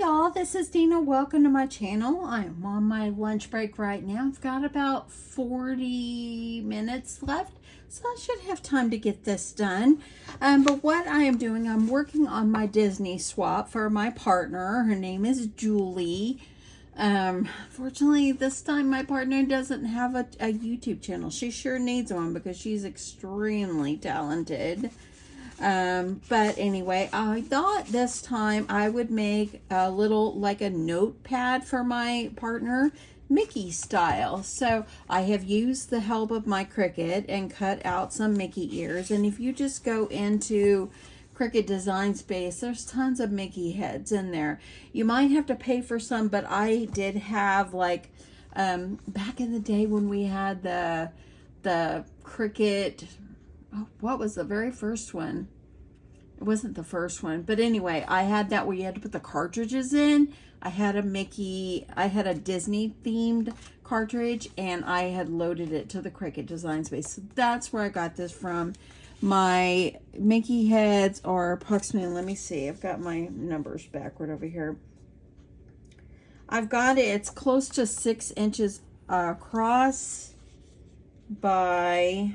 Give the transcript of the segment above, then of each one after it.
y'all, this is Dina. Welcome to my channel. I'm on my lunch break right now. I've got about 40 minutes left, so I should have time to get this done. But what I am doing, I'm working on my Disney swap for my partner. Her name is Julie. Fortunately, this time my partner doesn't have a YouTube channel. She sure needs one because she's extremely talented. But anyway, I thought this time I would make a little, like a notepad for my partner, Mickey style. So I have used the help of my Cricut and cut out some Mickey ears. And if you just go into Cricut Design Space, there's tons of Mickey heads in there. You might have to pay for some, but I did have, like, back in the day when we had the Cricut, oh, what was the very first one? It wasn't the first one, but anyway, I had that where you had to put the cartridges in. I had a Disney themed cartridge, and I had loaded it to the Cricut Design Space. So that's where I got this from. My Mickey heads are approximately, let me see, I've got my numbers backward over here. I've got it, it's close to 6 inches across by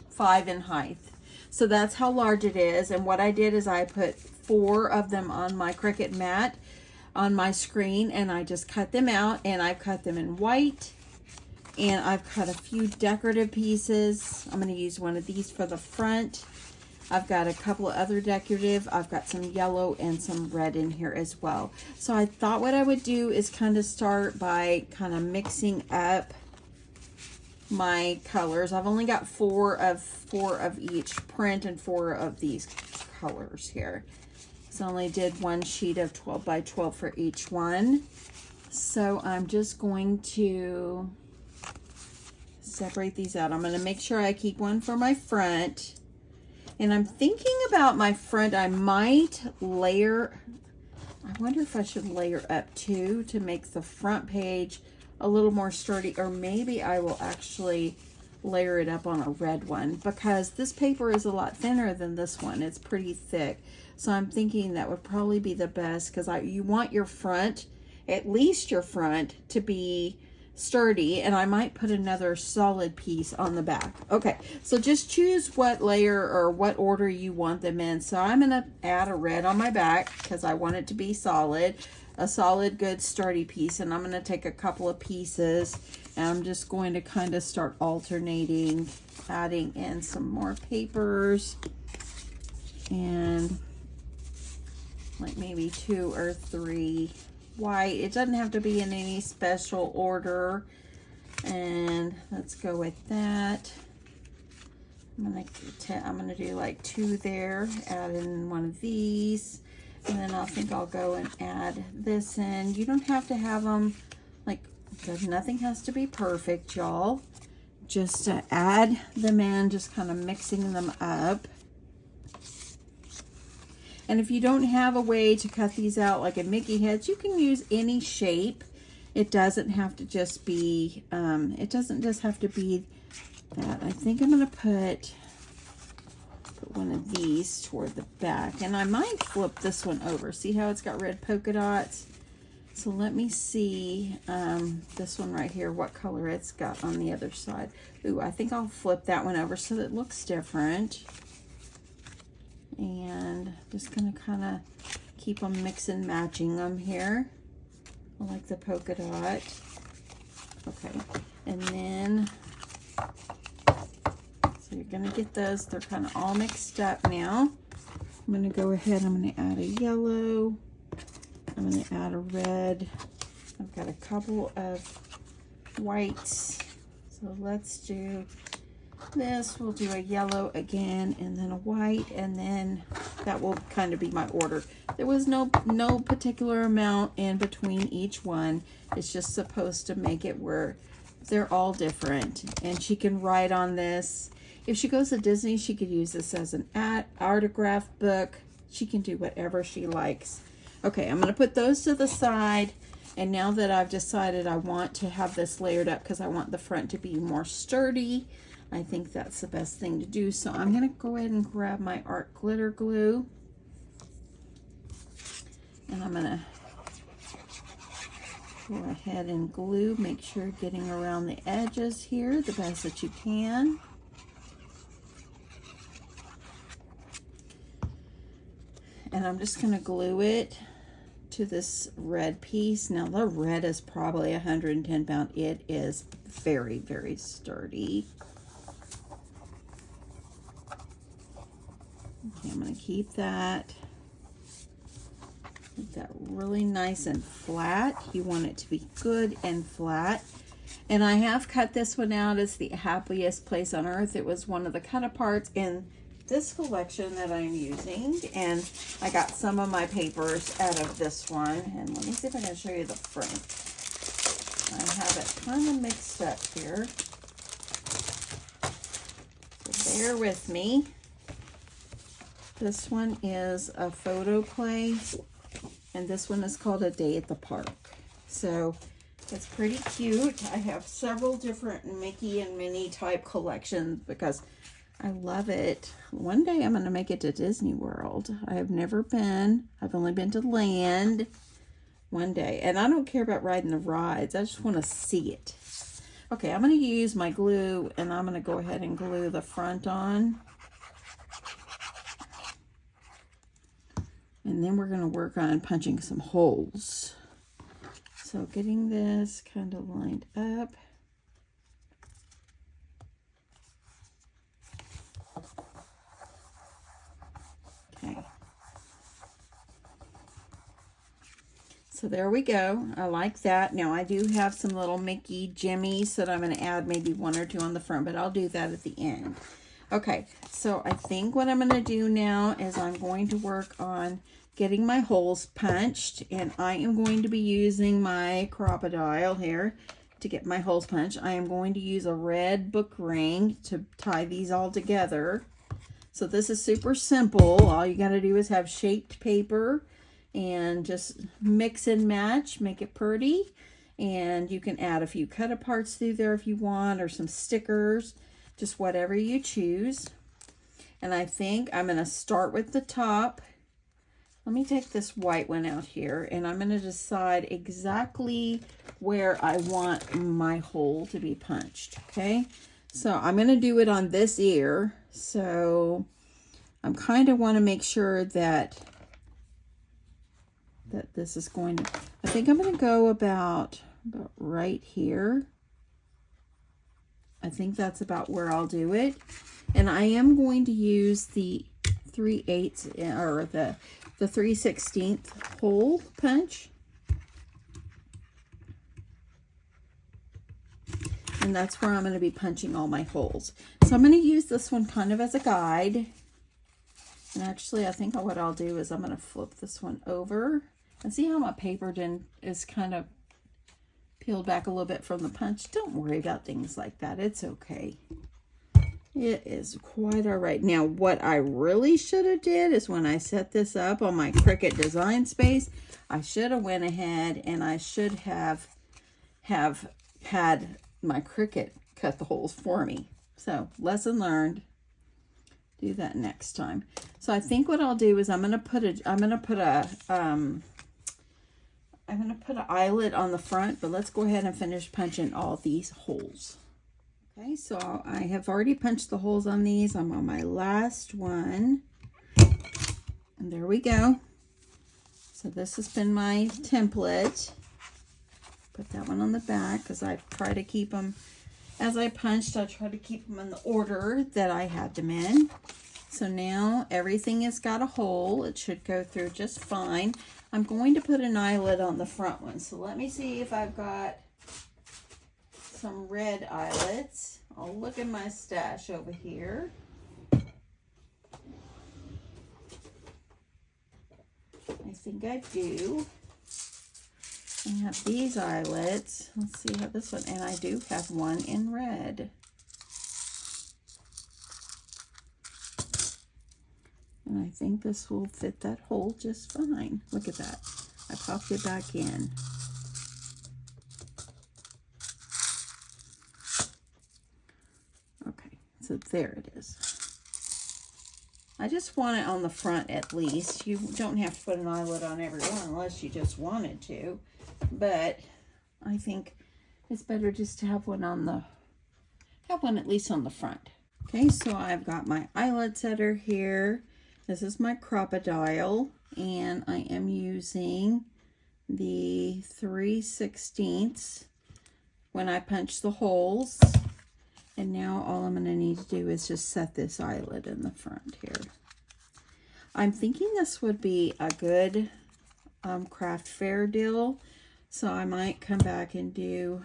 5 in height. So that's how large it is. And what I did is I put 4 of them on my Cricut mat on my screen, and I just cut them out, and I've cut them in white, and I've cut a few decorative pieces. I'm going to use one of these for the front. I've got a couple of other decorative. I've got some yellow and some red in here as well. So I thought what I would do is kind of start by kind of mixing up my colors. I've only got four of each print and 4 of these colors here. So I only did one sheet of 12 by 12 for each one. So I'm just going to separate these out. I'm going to make sure I keep one for my front. And I'm thinking about my front, I might layer, I wonder if I should layer up too to make the front page a little more sturdy, or maybe I will actually layer it up on a red one, because this paper is a lot thinner than this one. It's pretty thick. So I'm thinking that would probably be the best, because you want your front, at least your front, to be sturdy, and I might put another solid piece on the back. Okay, so just choose what layer or what order you want them in. So I'm going to add a red on my back because I want it to be solid. A solid, good, sturdy piece, and I'm going to take a couple of pieces, and I'm just going to kind of start alternating, adding in some more papers, and like maybe 2 or 3 white. It doesn't have to be in any special order, and let's go with that. I'm gonna do like 2 there, add in one of these. And then I think I'll go and add this in. You don't have to have them, like, nothing has to be perfect, y'all. Just to add them in, just kind of mixing them up. And if you don't have a way to cut these out like a Mickey heads, you can use any shape. It doesn't have to just be, it doesn't just have to be that. I think I'm going to put one of these toward the back, and I might flip this one over. See how it's got red polka dots? So let me see this one right here, what color it's got on the other side. Ooh, I think I'll flip that one over so that it looks different. And just gonna kind of keep them mixing, matching them here. I like the polka dot. Okay, and then so you're gonna get those, they're kind of all mixed up now. I'm gonna go ahead, I'm gonna add a yellow, I'm gonna add a red. I've got a couple of whites. So let's do this. We'll do a yellow again, and then a white, and then that will kind of be my order. There was no particular amount in between each one. It's just supposed to make it where they're all different. And she can write on this. If she goes to Disney, she could use this as an autograph book. She can do whatever she likes. Okay, I'm going to put those to the side. And now that I've decided I want to have this layered up because I want the front to be more sturdy, I think that's the best thing to do. So I'm going to go ahead and grab my art glitter glue. And I'm going to Go ahead and glue. Make sure you're getting around the edges here the best that you can. And I'm just going to glue it to this red piece. Now the red is probably 110 pounds. It is very, very sturdy. Okay, I'm going to keep that. Make that really nice and flat. You want it to be good and flat. And I have cut this one out as the happiest place on earth. It was one of the cut aparts in this collection that I'm using, and I got some of my papers out of this one. And let me see if I can show you the front. I have it kind of mixed up here, so bear with me. This one is a photo play, and this one is called A Day at the Park. So it's pretty cute. I have several different Mickey and Minnie type collections because I love it. One day I'm going to make it to Disney World. I have never been. I've only been to land one day. And I don't care about riding the rides. I just want to see it. Okay, I'm going to use my glue, and I'm going to go ahead and glue the front on. And then we're going to work on punching some holes. So getting this kind of lined up. Okay. So there we go. I like that. Now I do have some little Mickey jimmies that I'm going to add maybe one or two on the front, but I'll do that at the end. Okay, so I think what I'm going to do now is I'm going to work on getting my holes punched, and I am going to be using my crocodile here to get my holes punched. I am going to use a red book ring to tie these all together. So this is super simple. All you got to do is have shaped paper and just mix and match, make it pretty. And you can add a few cut aparts through there if you want, or some stickers, just whatever you choose. And I think I'm going to start with the top. Let me take this white one out here, and I'm going to decide exactly where I want my hole to be punched, okay? So I'm going to do it on this ear. So I'm kind of want to make sure that this is going to, I think I'm going to go about right here. I think that's about where I'll do it. And I am going to use the 3/8 or the 3/16 hole punch. And that's where I'm going to be punching all my holes. So I'm going to use this one kind of as a guide. And actually, I think what I'll do is I'm going to flip this one over. And see how my paper is kind of peeled back a little bit from the punch? Don't worry about things like that. It's okay. It is quite all right. Now, what I really should have did is when I set this up on my Cricut design space, I should have went ahead and I should have had my Cricut cut the holes for me. So, lesson learned. Do that next time. So I think what I'll do is I'm gonna put an eyelet on the front, but let's go ahead and finish punching all these holes. Okay, so I have already punched the holes on these. I'm on my last one. And there we go. So this has been my template. Put that one on the back because I try to keep them, as I punched, I try to keep them in the order that I had them in. So now everything has got a hole. It should go through just fine. I'm going to put an eyelet on the front one. So let me see if I've got some red eyelets. I'll look in my stash over here. I think I do. I have these eyelets. Let's see how this one, and I do have one in red. And I think this will fit that hole just fine. Look at that. I popped it back in. Okay, so there it is. I just want it on the front at least. You don't have to put an eyelet on every one unless you just wanted to. But I think it's better just to have one at least on the front. Okay, so I've got my eyelet setter here. This is my crocodile, and I am using the 3/16 when I punch the holes. And now all I'm going to need to do is just set this eyelet in the front here. I'm thinking this would be a good craft fair deal, so I might come back and do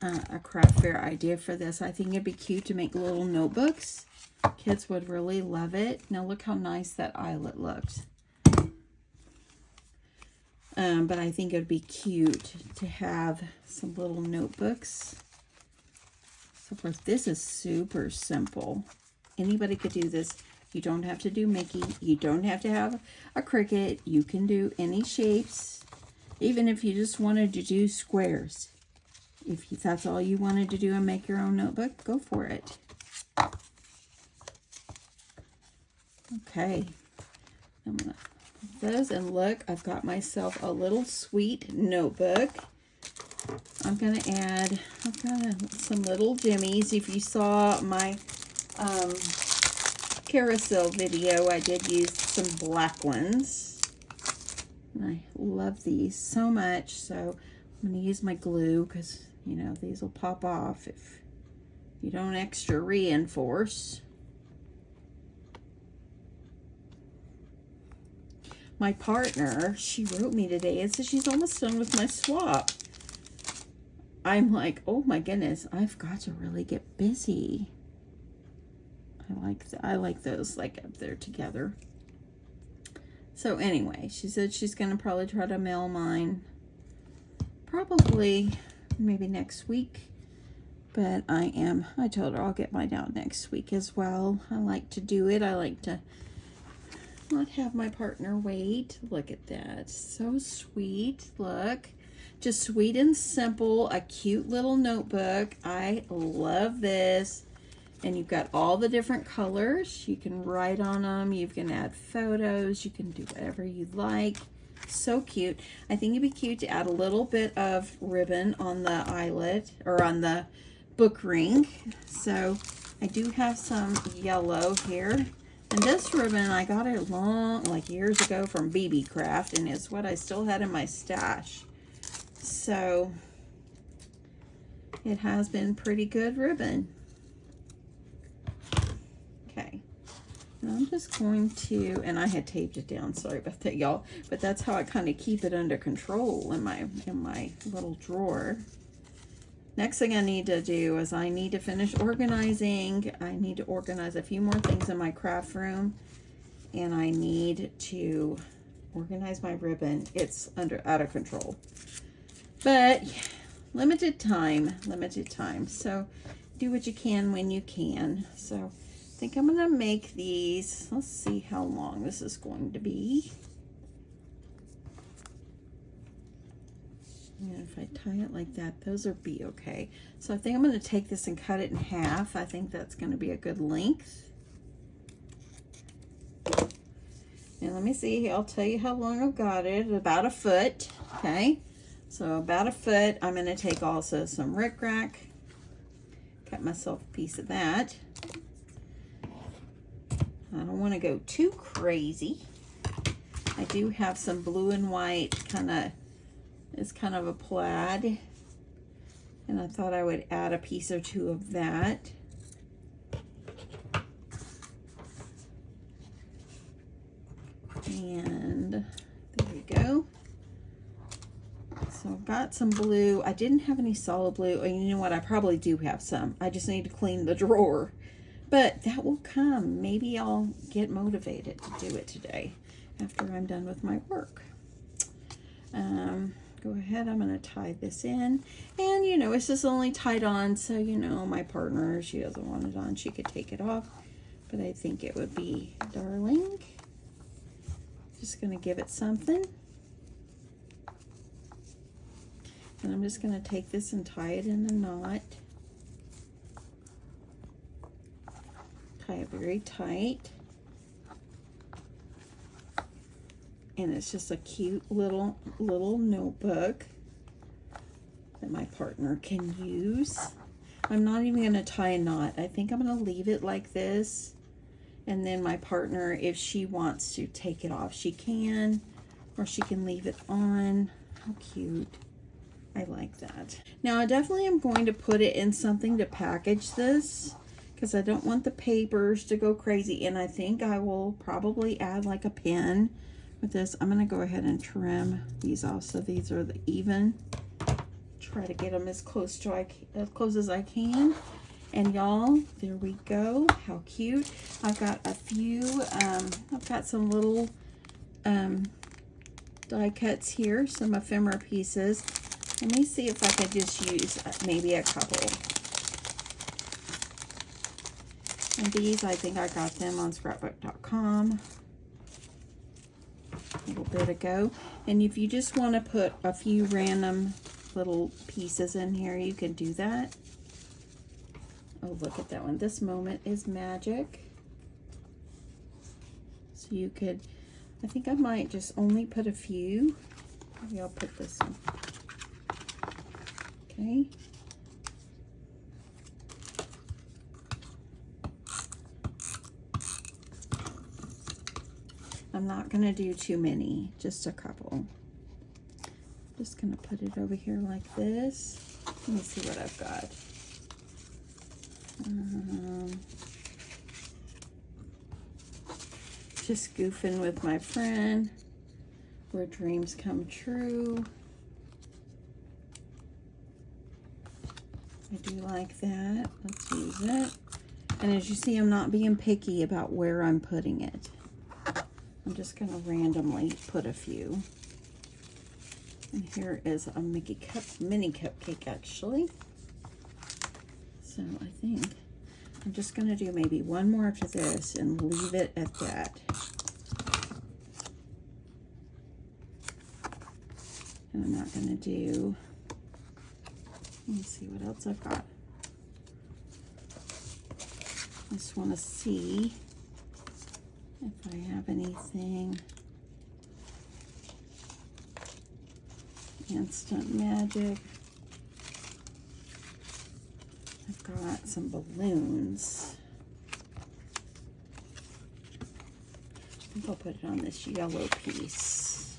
a craft fair idea for this. I think it'd be cute to make little notebooks. Kids would really love it. Now look how nice that eyelet looks. But I think it'd be cute to have some little notebooks. So of course, this is super simple. Anybody could do this. You don't have to do Mickey. You don't have to have a cricket. You can do any shapes. Even if you just wanted to do squares. If that's all you wanted to do and make your own notebook, go for it. Okay. I'm going to put those, and look, I've got myself a little sweet notebook. I've got some little jimmies. If you saw my carousel video, I did use some black ones. And I love these so much, so I'm going to use my glue because, you know, these will pop off if you don't extra reinforce. My partner, she wrote me today and said she's almost done with my swap. I'm like, oh my goodness, I've got to really get busy. I like those like up there together. So anyway, she said she's gonna probably try to mail mine probably maybe next week. But I told her I'll get mine out next week as well. I like to do it. I like to not have my partner wait. Look at that. So sweet. Look. Just sweet and simple. A cute little notebook. I love this. And you've got all the different colors. You can write on them. You can add photos. You can do whatever you like. So cute. I think it'd be cute to add a little bit of ribbon on the eyelet or on the book ring. So I do have some yellow here. And this ribbon, I got it like years ago from BB Craft, and it's what I still had in my stash. So it has been pretty good ribbon. Okay. And I'm just going to, and I had taped it down, sorry about that, y'all, but that's how I kind of keep it under control in my little drawer. Next thing I need to do is I need to finish organizing. I need to organize a few more things in my craft room, and I need to organize my ribbon. It's out of control. But limited time. So do what you can when you can. So I think I'm gonna make these. Let's see how long this is going to be. And if I tie it like that, those will be okay. So I think I'm going to take this and cut it in half. I think that's going to be a good length. And let me see, I'll tell you how long I've got it. About a foot, okay? So about a foot. I'm going to take also some rickrack. Cut myself a piece of that. I don't want to go too crazy. I do have some blue and white it's kind of a plaid, and I thought I would add a piece or two of that. And there we go. So I've got some blue. I didn't have any solid blue. Oh, you know what? I probably do have some. I just need to clean the drawer. But that will come. Maybe I'll get motivated to do it today after I'm done with my work. Go ahead, I'm going to tie this in, and you know, it's just only tied on, so you know, my partner, she doesn't want it on, she could take it off, but I think it would be darling. Just going to give it something, and I'm just going to take this and tie it in a knot, tie it very tight. And it's just a cute little notebook that my partner can use. I'm not even going to tie a knot. I think I'm going to leave it like this. And then my partner, if she wants to take it off, she can. Or she can leave it on. How cute. I like that. Now, I definitely am going to put it in something to package this, because I don't want the papers to go crazy. And I think I will probably add like a pin with this. I'm going to go ahead and trim these off. So these are the even. Try to get them as close as I can. And y'all, there we go. How cute. I've got a few, I've got some little die cuts here, some ephemera pieces. Let me see if I could just use maybe a couple. And these, I think I got them on scrapbook.com a little bit ago. And if you just want to put a few random little pieces in here, you can do that. Oh, look at that one. This moment is magic. So you could, I think I might just only put a few. Maybe I'll put this one. Okay. I'm not going to do too many, just a couple. Just going to put it over here like this. Let me see what I've got. Just goofing with my friend, where dreams come true. I do like that. Let's use it. And as you see, I'm not being picky about where I'm putting it. I'm just going to randomly put a few. And here is a mini cupcake, actually. So I think I'm just going to do maybe one more after this and leave it at that. And I'm not going to do, let me see what else I've got. I just want to see if I have anything. Instant magic. I've got some balloons. I think I'll put it on this yellow piece.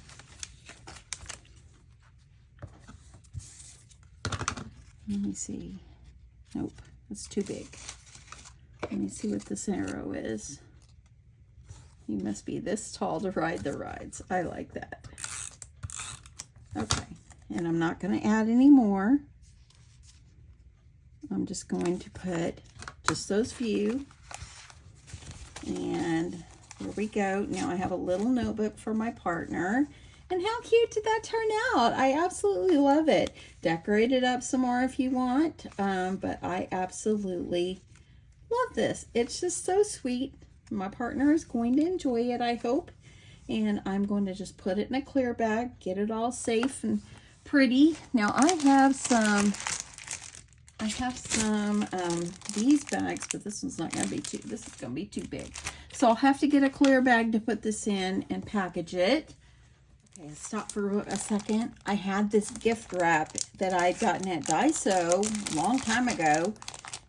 Let me see. Nope, that's too big. Let me see what this arrow is. You must be this tall to ride the rides. I like that. Okay, and I'm not going to add any more. I'm just going to put just those few. And here we go. Now I have a little notebook for my partner. And how cute did that turn out? I absolutely love it. Decorate it up some more if you want. But I absolutely love this. It's just so sweet. My partner is going to enjoy it, I hope. And I'm going to just put it in a clear bag, get it all safe and pretty. Now I have some these bags, but this one's not going to be this is going to be too big. So I'll have to get a clear bag to put this in and package it. Okay, stop for a second. I had this gift wrap that I'd gotten at Daiso a long time ago.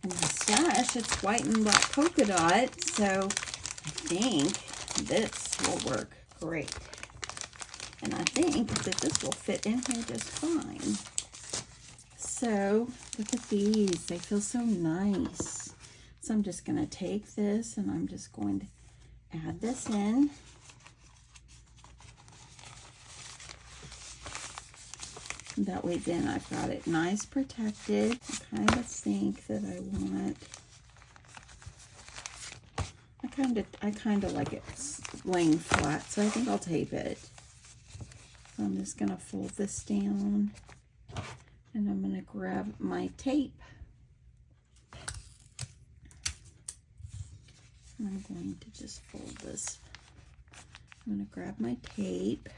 In my stash, it's white and black polka dot, so I think this will work great. And I think that this will fit in here just fine. So look at these. They feel so nice. So I'm just going to take this and I'm just going to add this in. That way then I've got it nice protected. I kind of think that I want, I kind of like it laying flat, so I think I'll tape it. So I'm just going to fold this down and I'm going to grab my tape. And I'm going to just fold this. I'm going to grab my tape.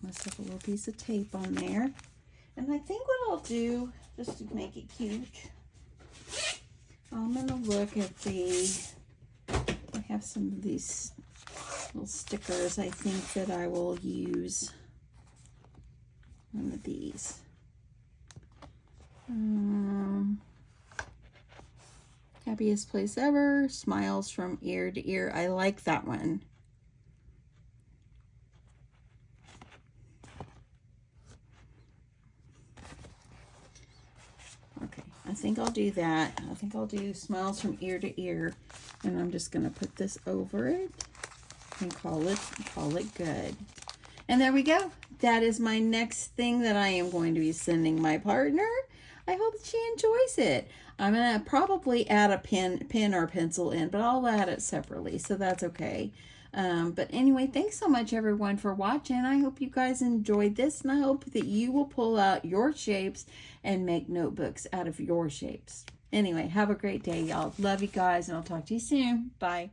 Myself a little piece of tape on there, and I think what I'll do, just to make it cute, I'm gonna look at I have some of these little stickers I think that I will use. One of these. Happiest place ever. Smiles from ear to ear. I like that one. Okay, I think I'll do that. I think I'll do smiles from ear to ear. And I'm just going to put this over it and call it good. And there we go. That is my next thing that I am going to be sending my partner. I hope she enjoys it. I'm going to probably add a pen or pencil in, but I'll add it separately, so that's okay. But anyway, thanks so much everyone for watching. I hope you guys enjoyed this, and I hope that you will pull out your shapes and make notebooks out of your shapes. Anyway, have a great day, y'all. Love you guys, and I'll talk to you soon. Bye.